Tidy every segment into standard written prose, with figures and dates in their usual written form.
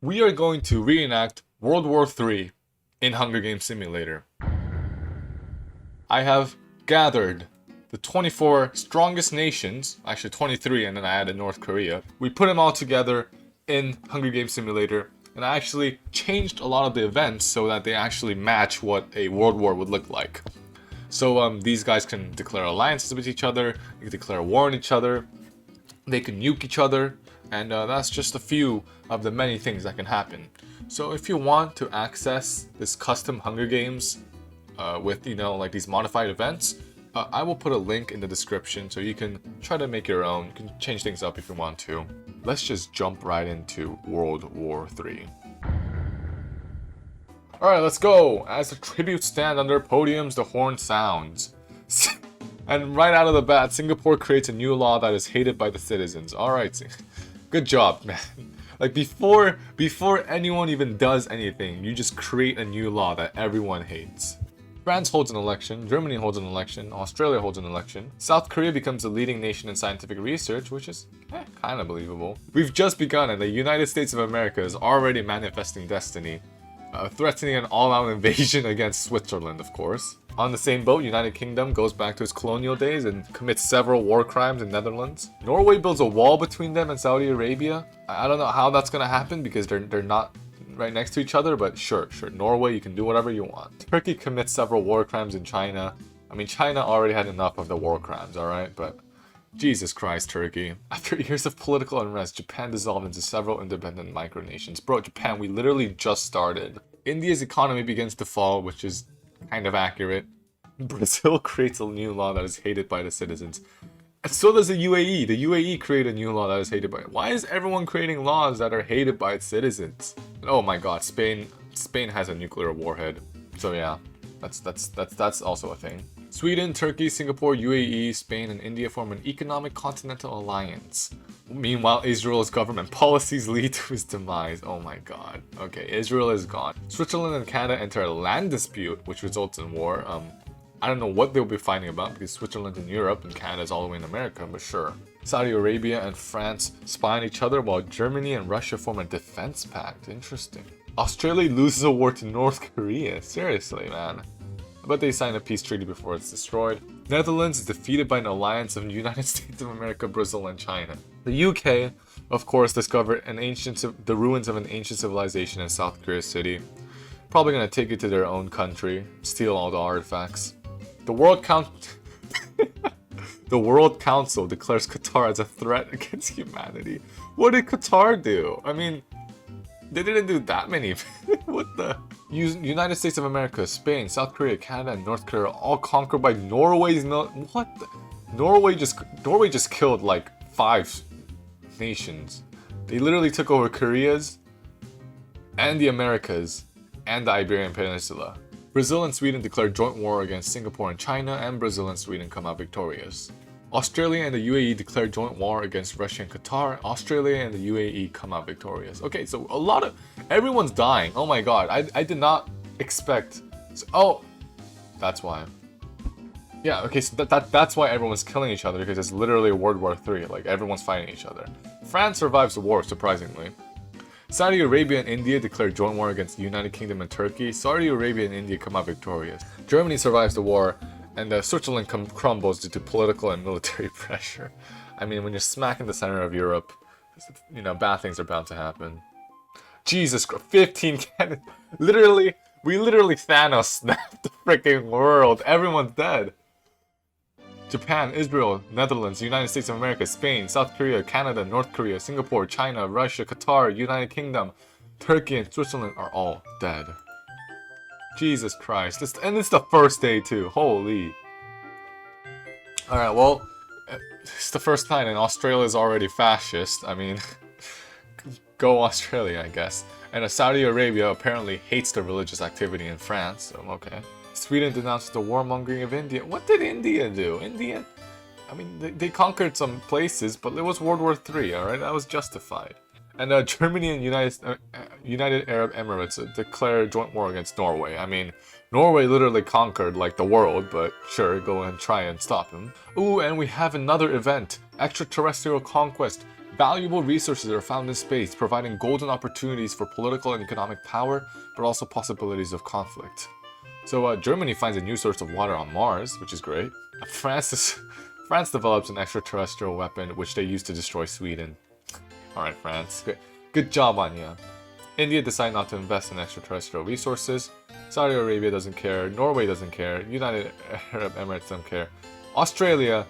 we are going to reenact World War III in Hunger Games Simulator. I have gathered the 24 strongest nations, actually 23, and then I added North Korea. We put them all together in Hunger Games Simulator, and I actually changed a lot of the events so that they actually match what a world war would look like. So these guys can declare alliances with each other, they can declare war on each other, they can nuke each other, and that's just a few of the many things that can happen. So if you want to access this custom Hunger Games with, like these modified events, I will put a link in the description so you can try to make your own. You can change things up if you want to. Let's just jump right into World War III. Alright, let's go! As the tributes stand on their podiums, the horn sounds. And right out of the bat, Singapore creates a new law that is hated by the citizens. Alright, good job, man. Like, before anyone even does anything, you just create a new law that everyone hates. France holds an election, Germany holds an election, Australia holds an election, South Korea becomes the leading nation in scientific research, which is kind of believable. We've just begun, and the United States of America is already manifesting destiny, threatening an all-out invasion against Switzerland, of course. On the same boat, United Kingdom goes back to its colonial days and commits several war crimes in Netherlands. Norway builds a wall between them and Saudi Arabia. I don't know how that's gonna happen because they're not right next to each other, but sure, Norway, you can do whatever you want. Turkey commits several war crimes in China. I mean, China already had enough of the war crimes, alright? But Jesus Christ, Turkey. After years of political unrest, Japan dissolved into several independent micronations. Bro, Japan, we literally just started. India's economy begins to fall, which is kind of accurate. Brazil creates a new law that is hated by the citizens. And so does the UAE. The UAE create a new law that is hated by... Why is everyone creating laws that are hated by its citizens? Oh my god, Spain has a nuclear warhead. So yeah, that's also a thing. Sweden, Turkey, Singapore, UAE, Spain, and India form an economic continental alliance. Meanwhile, Israel's government policies lead to its demise. Oh my god. Okay, Israel is gone. Switzerland and Canada enter a land dispute, which results in war. I don't know what they'll be fighting about because Switzerland's in Europe and Canada's all the way in America, but sure. Saudi Arabia and France spy on each other while Germany and Russia form a defense pact. Interesting. Australia loses a war to North Korea. Seriously, man. I bet they sign a peace treaty before it's destroyed. Netherlands is defeated by an alliance of the United States of America, Brazil, and China. The UK, of course, discovered the ruins of an ancient civilization in South Korea City. Probably gonna take it to their own country, steal all the artifacts. The World Council declares Qatar as a threat against humanity. What did Qatar do? I mean, they didn't do that many. What the? United States of America, Spain, South Korea, Canada, and North Korea all conquered by Norway's what? Norway just killed like 5 nations. They literally took over Korea's and the Americas and the Iberian Peninsula. Brazil and Sweden declared joint war against Singapore and China, and Brazil and Sweden come out victorious. Australia and the UAE declared joint war against Russia and Qatar. Australia and the UAE come out victorious. Okay, so everyone's dying. Oh my god, I did not expect. Oh, that's why. Yeah, okay, so that's why everyone's killing each other, because it's literally World War III. Like, everyone's fighting each other. France survives the war, surprisingly. Saudi Arabia and India declare joint war against the United Kingdom and Turkey. Saudi Arabia and India come out victorious. Germany survives the war, and Switzerland crumbles due to political and military pressure. I mean, when you're smack in the center of Europe, bad things are bound to happen. Jesus Christ, 15 cannons. We literally Thanos snapped the freaking world. Everyone's dead. Japan, Israel, Netherlands, United States of America, Spain, South Korea, Canada, North Korea, Singapore, China, Russia, Qatar, United Kingdom, Turkey, and Switzerland are all dead. Jesus Christ. And it's the first day too. Holy. Alright, well, it's the first night and Australia's already fascist. I mean, go Australia, I guess. And Saudi Arabia apparently hates the religious activity in France, so okay. Sweden denounced the warmongering of India. What did India do? I mean, they conquered some places, but it was World War III, alright? That was justified. And Germany and United Arab Emirates declared joint war against Norway. I mean, Norway literally conquered, like, the world, but sure, go and try and stop him. Ooh, and we have another event. Extraterrestrial conquest. Valuable resources are found in space, providing golden opportunities for political and economic power, but also possibilities of conflict. So Germany finds a new source of water on Mars, which is great. France develops an extraterrestrial weapon, which they use to destroy Sweden. Alright, France. Good job on ya. India decided not to invest in extraterrestrial resources. Saudi Arabia doesn't care. Norway doesn't care. United Arab Emirates don't care. Australia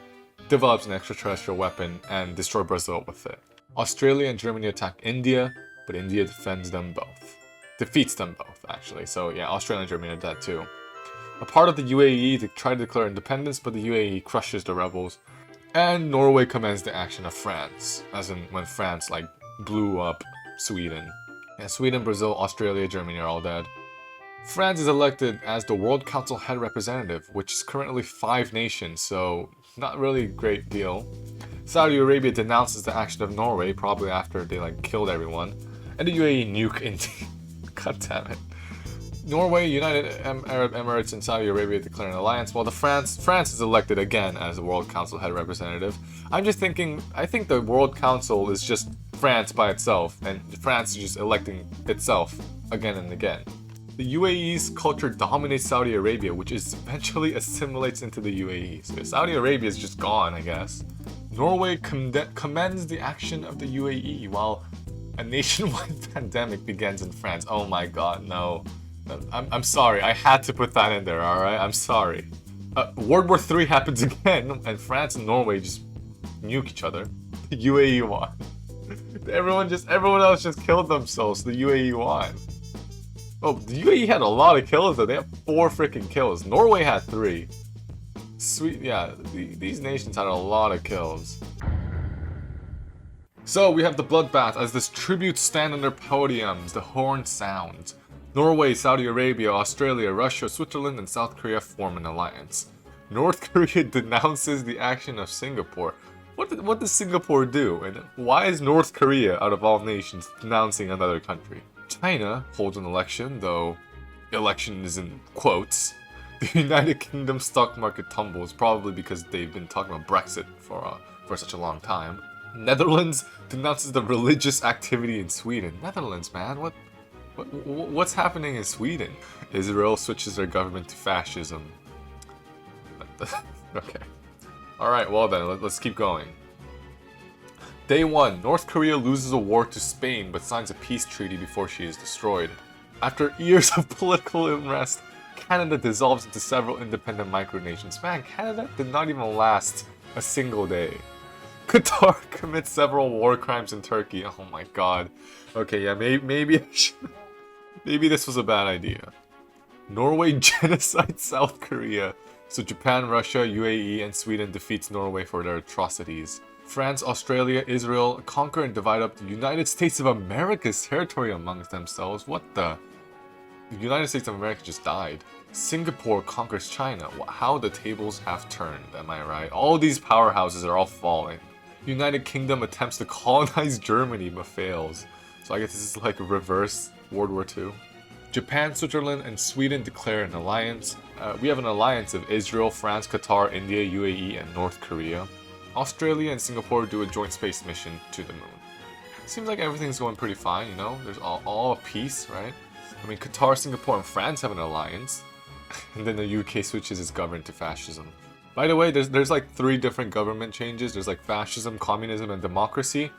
develops an extraterrestrial weapon and destroy Brazil with it. Australia and Germany attack India, but India defends them both. Defeats them both, actually. So yeah, Australia and Germany are dead too. A part of the UAE to try to declare independence, but the UAE crushes the rebels. And Norway commands the action of France, as in when France like blew up Sweden. Yeah, Sweden, Brazil, Australia, Germany are all dead. France is elected as the World Council head representative, which is currently 5 nations, so not really a great deal. Saudi Arabia denounces the action of Norway, probably after they like killed everyone. And the UAE nuke India. God damn it. Norway, United Arab Emirates, and Saudi Arabia declare an alliance, while France is elected again as the World Council head representative. I'm just thinking, I think the World Council is just France by itself, and France is just electing itself again and again. The UAE's culture dominates Saudi Arabia, which eventually assimilates into the UAE. So Saudi Arabia is just gone, I guess. Norway commends the action of the UAE, while a nationwide pandemic begins in France. Oh my god, no. I'm sorry, I had to put that in there, alright? I'm sorry. World War III happens again, and France and Norway just nuke each other. The UAE won. Everyone else just killed themselves, so the UAE won. Oh, the UAE had a lot of kills though. They had 4 freaking kills. Norway had 3. Sweet, yeah, these nations had a lot of kills. So we have the bloodbath as this tributes stand on their podiums, the horn sounds. Norway, Saudi Arabia, Australia, Russia, Switzerland, and South Korea form an alliance. North Korea denounces the action of Singapore. What does Singapore do? And why is North Korea, out of all nations, denouncing another country? China holds an election, though election is in quotes. The United Kingdom stock market tumbles, probably because they've been talking about Brexit for such a long time. Netherlands denounces the religious activity in Sweden. Netherlands, man, what's happening in Sweden? Israel switches their government to fascism. Okay. Alright, well then, let's keep going. Day 1. North Korea loses a war to Spain but signs a peace treaty before she is destroyed. After years of political unrest, Canada dissolves into several independent micronations. Man, Canada did not even last a single day. Qatar commits several war crimes in Turkey. Oh my god. Okay, yeah, maybe this was a bad idea. Norway genocides South Korea. So Japan, Russia, UAE, and Sweden defeats Norway for their atrocities. France, Australia, Israel conquer and divide up the United States of America's territory amongst themselves. What the? The United States of America just died. Singapore conquers China. How the tables have turned, am I right? All these powerhouses are all falling. United Kingdom attempts to colonize Germany but fails. So I guess this is like a reverse World War II. Japan, Switzerland, and Sweden declare an alliance. We have an alliance of Israel, France, Qatar, India, UAE, and North Korea. Australia and Singapore do a joint space mission to the moon. Seems like everything's going pretty fine, you know? There's all peace, right? I mean, Qatar, Singapore, and France have an alliance. And then the UK switches its government to fascism. By the way, there's like 3 different government changes. There's like fascism, communism, and democracy.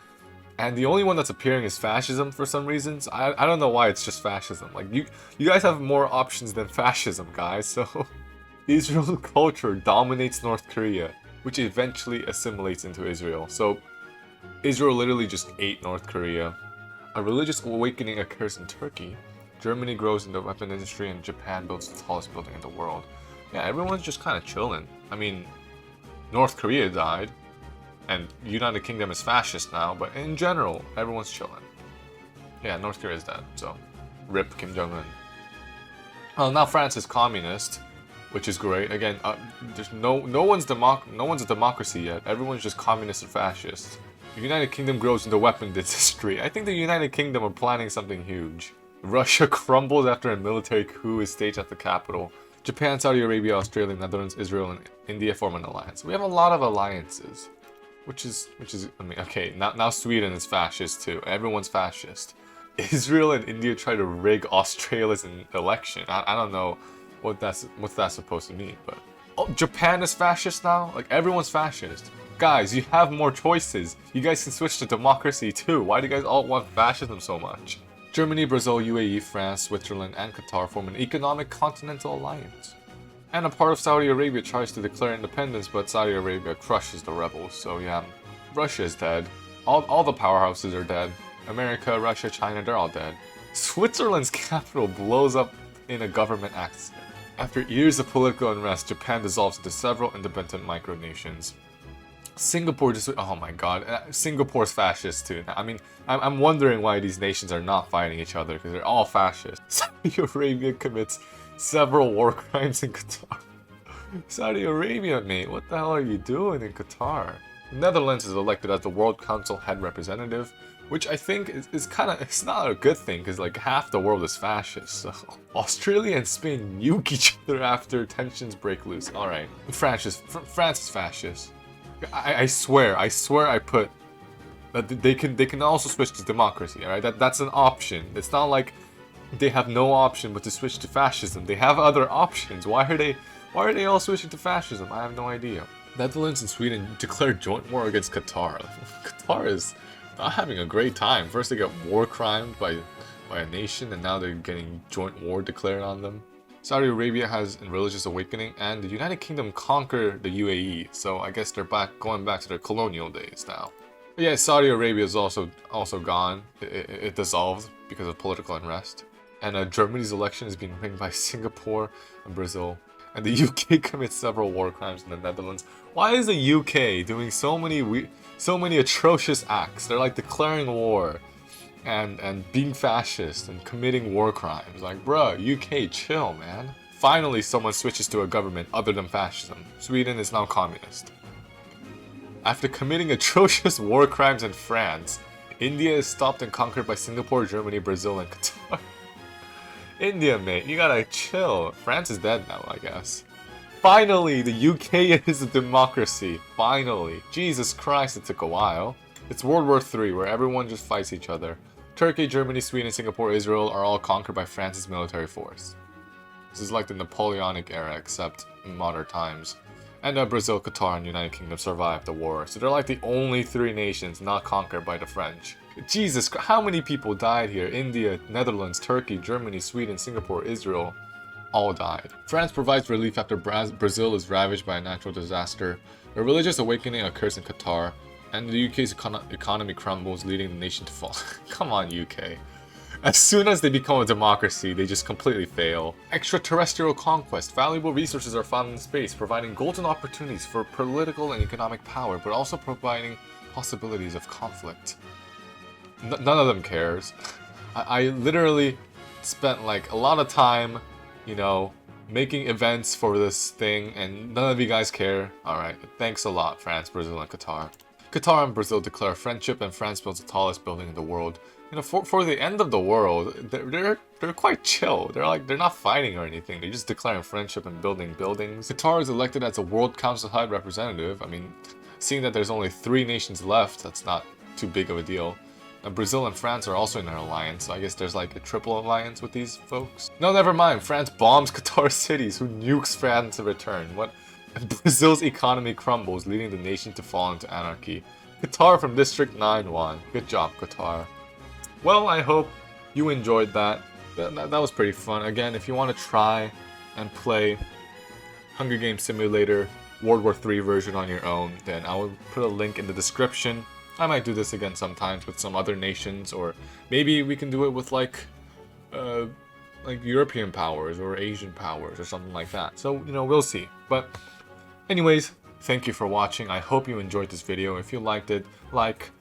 And the only one that's appearing is fascism for some reasons. I don't know why it's just fascism. Like, you guys have more options than fascism, guys. So, Israel's culture dominates North Korea, which eventually assimilates into Israel. So, Israel literally just ate North Korea. A religious awakening occurs in Turkey. Germany grows in the weapon industry, and Japan builds the tallest building in the world. Yeah, everyone's just kind of chilling. I mean, North Korea died, and United Kingdom is fascist now, but in general, everyone's chilling. Yeah, North Korea is dead, so rip Kim Jong-un. Well, now France is communist, which is great. Again, there's no one's a democracy yet. Everyone's just communist or fascist. The United Kingdom grows in the weapon industry. I think the United Kingdom are planning something huge. Russia crumbles after a military coup is staged at the capital. Japan, Saudi Arabia, Australia, Netherlands, Israel, and India form an alliance. We have a lot of alliances. I mean, okay, now Sweden is fascist too. Everyone's fascist. Israel and India try to rig Australia's election. I don't know what's that supposed to mean, but oh, Japan is fascist now. Like everyone's fascist. Guys, you have more choices. You guys can switch to democracy too. Why do you guys all want fascism so much? Germany, Brazil, UAE, France, Switzerland, and Qatar form an economic continental alliance. And a part of Saudi Arabia tries to declare independence, but Saudi Arabia crushes the rebels. So yeah, Russia is dead. All the powerhouses are dead. America, Russia, China, they're all dead. Switzerland's capital blows up in a government accident. After years of political unrest, Japan dissolves into several independent micronations. Singapore just, oh my god, Singapore's fascist too. I mean, I'm wondering why these nations are not fighting each other, because they're all fascist. Saudi Arabia commits several war crimes in Qatar. Saudi Arabia, mate, what the hell are you doing in Qatar? The Netherlands is elected as the World Council head representative, which I think is kind of, it's not a good thing, because like half the world is fascist. So Australia and Spain nuke each other after tensions break loose. Alright, France is fascist. I swear I put that they can also switch to democracy, alright? That's an option. It's not like they have no option but to switch to fascism. They have other options. Why are they all switching to fascism? I have no idea. Netherlands and Sweden declared joint war against Qatar. Qatar is not having a great time. First they get war crimed by a nation, and now they're getting joint war declared on them. Saudi Arabia has a religious awakening, and the United Kingdom conquered the UAE, so I guess they're going back to their colonial days now. But yeah, Saudi Arabia is also gone. It dissolved because of political unrest. And Germany's election is being rigged by Singapore and Brazil. And the UK commits several war crimes in the Netherlands. Why is the UK doing so many atrocious acts? They're like declaring war and being fascist and committing war crimes. Like, bruh, UK, chill, man. Finally, someone switches to a government other than fascism. Sweden is now communist. After committing atrocious war crimes in France, India is stopped and conquered by Singapore, Germany, Brazil, and Qatar. India, mate, you gotta chill. France is dead now, I guess. Finally, the UK is a democracy. Finally. Jesus Christ, it took a while. It's World War III, where everyone just fights each other. Turkey, Germany, Sweden, Singapore, Israel are all conquered by France's military force. This is like the Napoleonic era, except in modern times. And Brazil, Qatar, and United Kingdom survived the war. So they're like the only three nations not conquered by the French. Jesus, how many people died here? India, Netherlands, Turkey, Germany, Sweden, Singapore, Israel, all died. France provides relief after Brazil is ravaged by a natural disaster. A religious awakening occurs in Qatar, and the UK's economy crumbles, leading the nation to fall. Come on, UK. As soon as they become a democracy, they just completely fail. Extraterrestrial conquest. Valuable resources are found in space, providing golden opportunities for political and economic power, but also providing possibilities of conflict. None of them cares. I literally spent like a lot of time, you know, making events for this thing, and none of you guys care. Alright, thanks a lot, France, Brazil, and Qatar. Qatar and Brazil declare friendship, and France builds the tallest building in the world. You know, for the end of the world, they're quite chill. They're not fighting or anything. They're just declaring friendship and building buildings. Qatar is elected as a World Council High Representative. I mean, seeing that there's only 3 nations left, that's not too big of a deal. And Brazil and France are also in an alliance, so I guess there's like a triple alliance with these folks. No, never mind. France bombs Qatar cities. Who nukes France in return? What? And Brazil's economy crumbles, leading the nation to fall into anarchy. Qatar from District 9 won. Good job, Qatar. Well, I hope you enjoyed that. That was pretty fun. Again, if you want to try and play Hunger Games Simulator World War III version on your own, then I will put a link in the description. I might do this again sometimes with some other nations, or maybe we can do it with like European powers or Asian powers or something like that. So, you know, we'll see. But anyways, thank you for watching. I hope you enjoyed this video. If you liked it, like,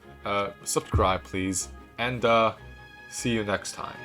subscribe please, and see you next time.